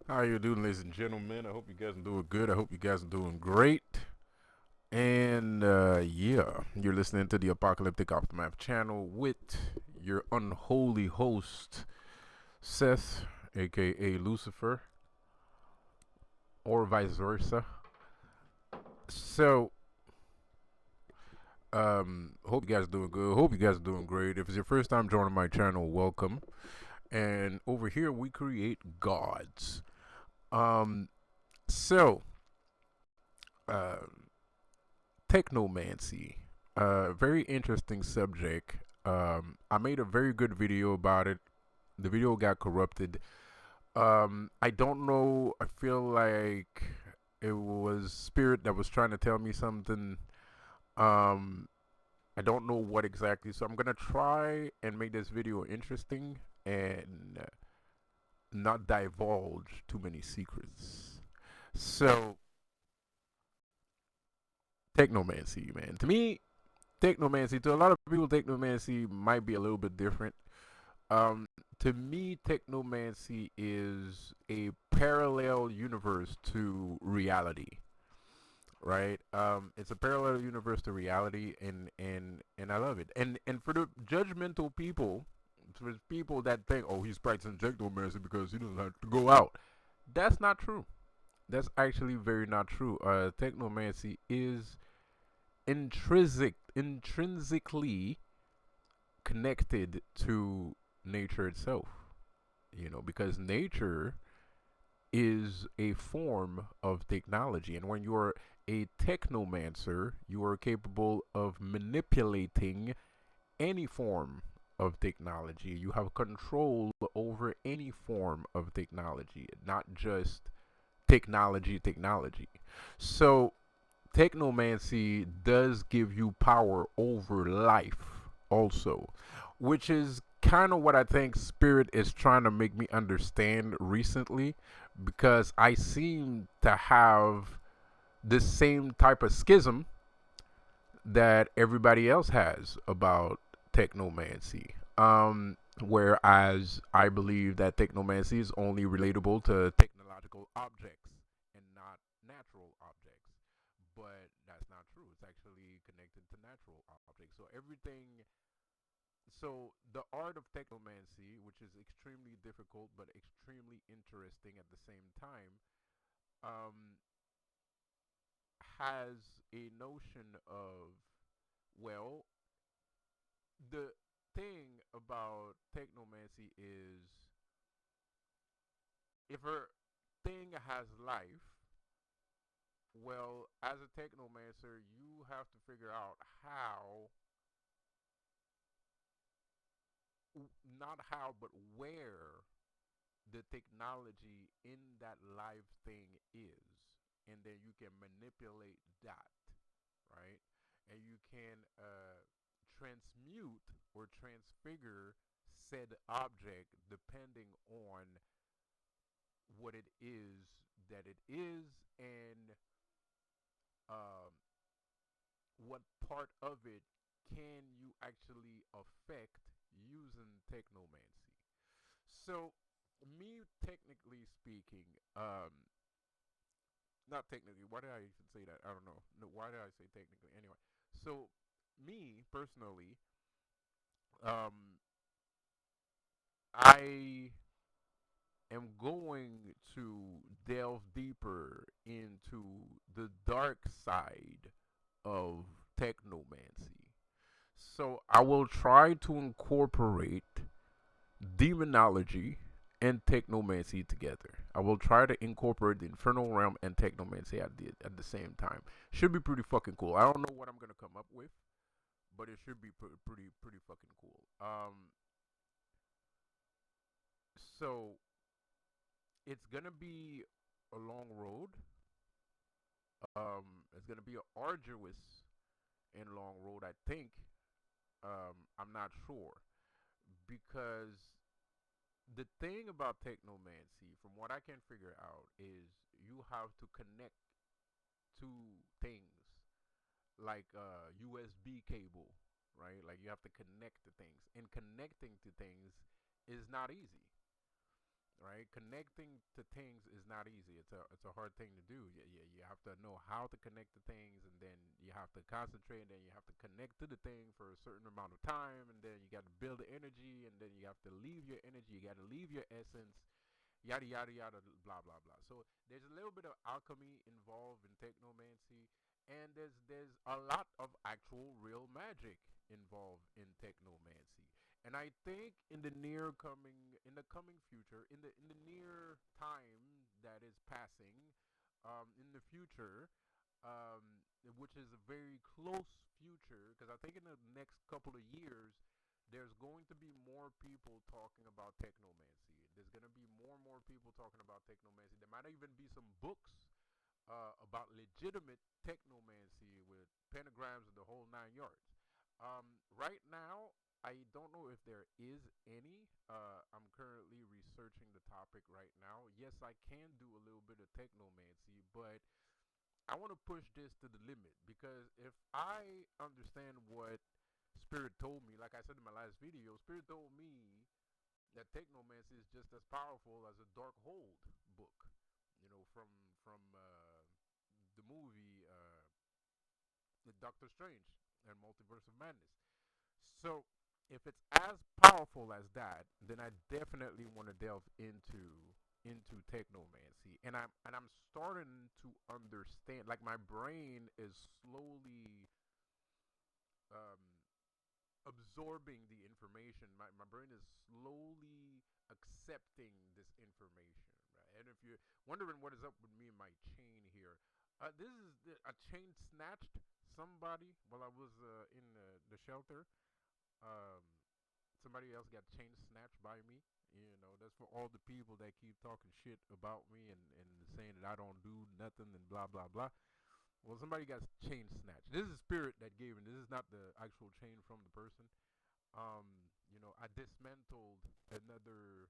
How you doing, ladies and gentlemen? I hope you guys are doing good. I hope you guys are doing great. And yeah, you're listening to the Apocalyptic Aftermath channel with your unholy host, Seth, aka Lucifer, or vice versa. So, hope you guys are doing good. Hope you guys are doing great. If it's your first time joining my channel, welcome. And over here, we create gods. Um, so, uh, Technomancy. Very interesting subject. I made a very good video about it. The video got corrupted. I don't know. I feel like it was Spirit that was trying to tell me something. Um, I don't know what exactly. So I'm gonna try and make this video interesting and not divulge too many secrets. So, Technomancy, man. To me, Technomancy, to a lot of people, Technomancy might be a little bit different. Um, to me, Technomancy is a parallel universe to reality, right? It's a parallel universe to reality, and I love it. And for the judgmental people, for people that think, oh, he's practicing Technomancy because he doesn't have to go out, that's not true. That's actually very not true. Technomancy is intrinsically connected to nature itself, because nature is a form of technology. And when you're a technomancer, you are capable of manipulating any form of technology. You have control over any form of technology, not just technology. So, technomancy does give you power over life also, which is kind of what I think Spirit is trying to make me understand recently, because I seem to have the same type of schism that everybody else has about technomancy. Whereas I believe that technomancy is only relatable to technological objects and not natural objects. But that's not true. It's actually connected to natural objects. So the art of technomancy, which is extremely difficult but extremely interesting at the same time, um, has a notion of, well, the thing about technomancy is, if a thing has life, well, as a technomancer, you have to figure out how, not how, but where the technology in that live thing is. And then you can manipulate that, right? And you can transmute or transfigure said object depending on what it is that it is, and um, what part of it can you actually affect using technomancy. So, me technically speaking, not technically, why did I even say that? I don't know. No, why did I say technically? Anyway, so me personally, um, I am going to delve deeper into the dark side of technomancy. So I will try to incorporate demonology and technomancy together. I will try to incorporate the infernal realm and technomancy at the same time. Should be pretty fucking cool. I don't know what I'm gonna come up with, but it should be pretty fucking cool. So it's gonna be a long road. It's gonna be an arduous and long road. I think. I'm not sure, because the thing about technomancy, from what I can figure out, is you have to connect to things like a USB cable, right? Like, you have to connect to things, and connecting to things is not easy. right? Connecting to things is not easy. It's a hard thing to do. You have to know how to connect to things, and then you have to concentrate, and then you have to connect to the thing for a certain amount of time, and then you got to build the energy, and then you have to leave your energy. You got to leave your essence, yada yada yada, blah blah blah. So there's a little bit of alchemy involved in technomancy, and there's a lot of actual real magic involved in technomancy. And I think in the coming future, in the near time that is passing, in the future, which is a very close future, because I think in the next couple of years, there's going to be more people talking about technomancy. There's going to be more and more people talking about technomancy. There might even be some books about legitimate technomancy with pentagrams and the whole 9 yards. Right now, I don't know if there is any. I'm currently researching the topic right now. Yes, I can do a little bit of technomancy, but I want to push this to the limit because if I understand what Spirit told me, like I said in my last video, Spirit told me that Technomancy is just as powerful as a Dark Hold book, from the movie the Doctor Strange and Multiverse of Madness. So if it's as powerful as that, then I definitely want to delve into technomancy, and I'm starting to understand. Like my brain is slowly um, absorbing the information. My brain is slowly accepting this information, right? And if you're wondering what is up with me and my chain here, this is a chain snatched somebody while I was in the shelter. Um, Somebody else got chain snatched by me. That's for all the people that keep talking shit about me and saying that I don't do nothing and blah blah blah. Well, somebody got chain snatched. This is spirit that gave it. This is not the actual chain from the person. I dismantled another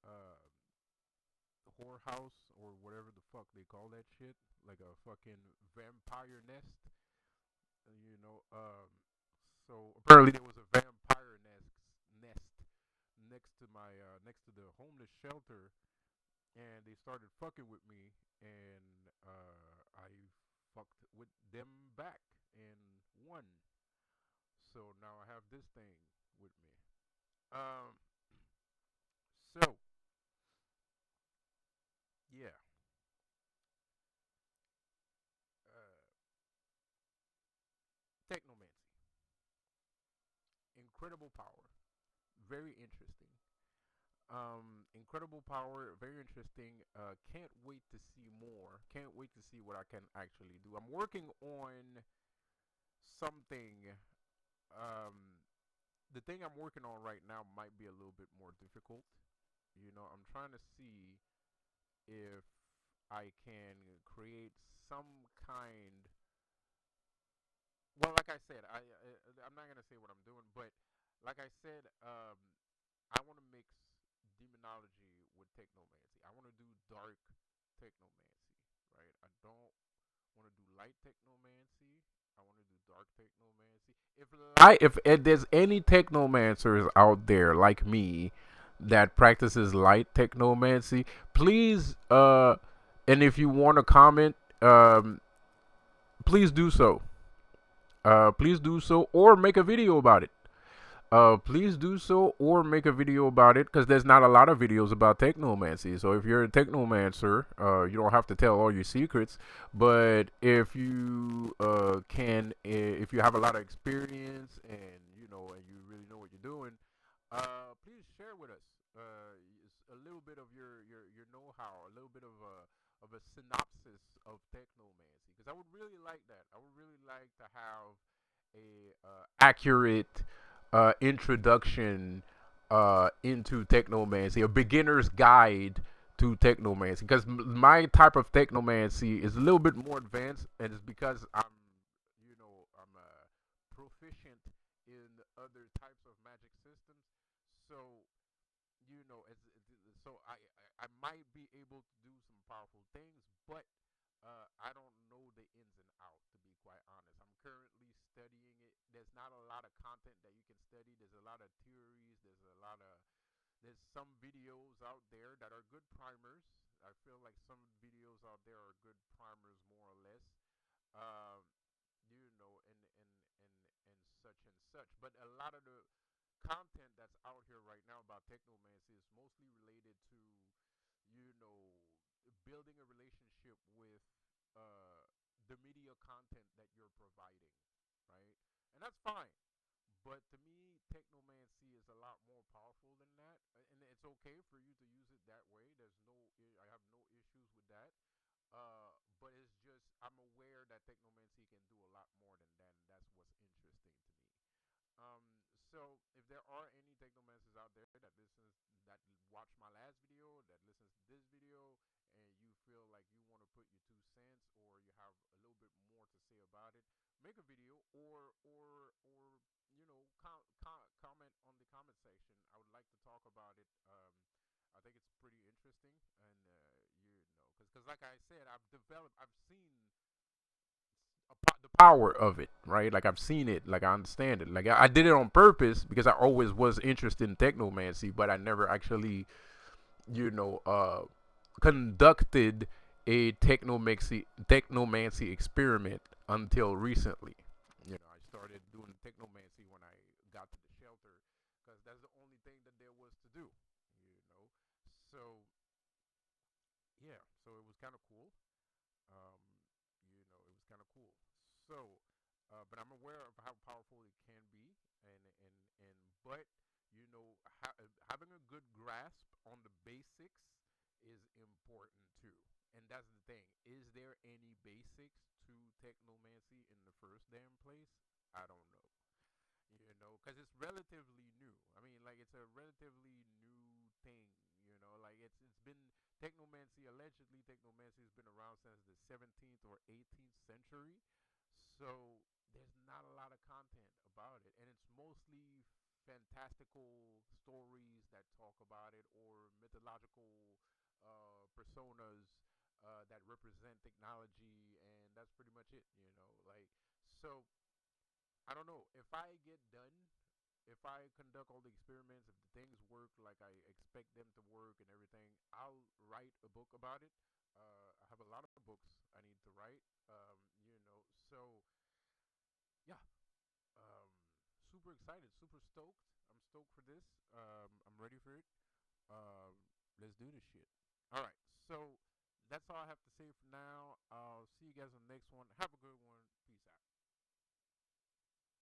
uh, whorehouse or whatever the fuck they call that shit, like a fucking vampire nest. You know, so apparently there was a vampire nest next to my next to the homeless shelter, and they started fucking with me, and I fucked with them back and won. So now I have this thing with me. Um, so yeah, uh, technomancy, incredible power, very interesting. Incredible power, very interesting. Can't wait to see more. Can't wait to see what I can actually do. I'm working on something. Um, the thing I'm working on right now might be a little bit more difficult. I'm trying to see if I can create some kind. Well, like I said, I'm not gonna say what I'm doing, but like I said, I want to mix demonology with technomancy. I want to do dark technomancy, right? I don't want to do light technomancy. I want to do dark technomancy. If there's any technomancers out there like me that practices light technomancy, please and if you want to comment, please do so. Please do so or make a video about it. Please do so or make a video about it because there's not a lot of videos about technomancy. So if you're a technomancer, you don't have to tell all your secrets. But if you if you have a lot of experience and and you really know what you're doing, please share with us a little bit of your know-how, a little bit of a synopsis of technomancy because I would really like that. I would really like to have a accurate introduction into technomancy, a beginner's guide to technomancy. Because my type of technomancy is a little bit more advanced, and it's because I'm proficient in other types of magic systems. So I might be able to do some powerful things, but I don't know the ins and outs, to be quite honest. I'm currently studying it. There's not a lot of content that you can study. There's a lot of theories. There's some videos out there that are good primers. I feel like some videos out there are good primers, more or less. Um, and such. But a lot of the content that's out here right now about technomancy is mostly related to, you know, building a relationship with the media content that you're providing, right? And that's fine. But to me, technomancy is a lot more powerful than that, and it's okay for you to use it that way. I have no issues with that. But it's just I'm aware that technomancy can do a lot more than that, and that's what's interesting to me. So if there are any technomancers out there that watch my last video, that listens to this video, and you feel like you want to put your 2 cents or you have a little bit more to say about it, make a video or comment on the comment section. I would like to talk about it. I think it's pretty interesting, and because like I said, I've seen the power of it, right? Like I've seen it, like I understand it. Like I did it on purpose because I always was interested in technomancy, but I never actually, you know, conducted a technomancy experiment until recently. I started doing technomancy when I got to the shelter because that's the only thing that there was to do. You know, so yeah, so it was kind of cool. Um, it was kind of cool. So, but I'm aware of how powerful it can be, and but having a good grasp on the basics is important too. And that's the thing. Is there any basics to technomancy in the first damn place? I don't know. Because it's relatively new. I mean, like it's a relatively new thing. Like it's been technomancy. Allegedly, technomancy has been around since the 17th or 18th century. So there's not a lot of content about it, and it's mostly fantastical stories that talk about it or mythological personas that represent technology, and that's pretty much it. Like so I don't know. If I get done, if I conduct all the experiments, if the things work like I expect them to work and everything, I'll write a book about it. I have a lot of books I need to write. So yeah, um, super excited, super stoked. I'm stoked for this. I'm ready for it. Let's do this shit. All right, so that's all I have to say for now. I'll see you guys on the next one. Have a good one.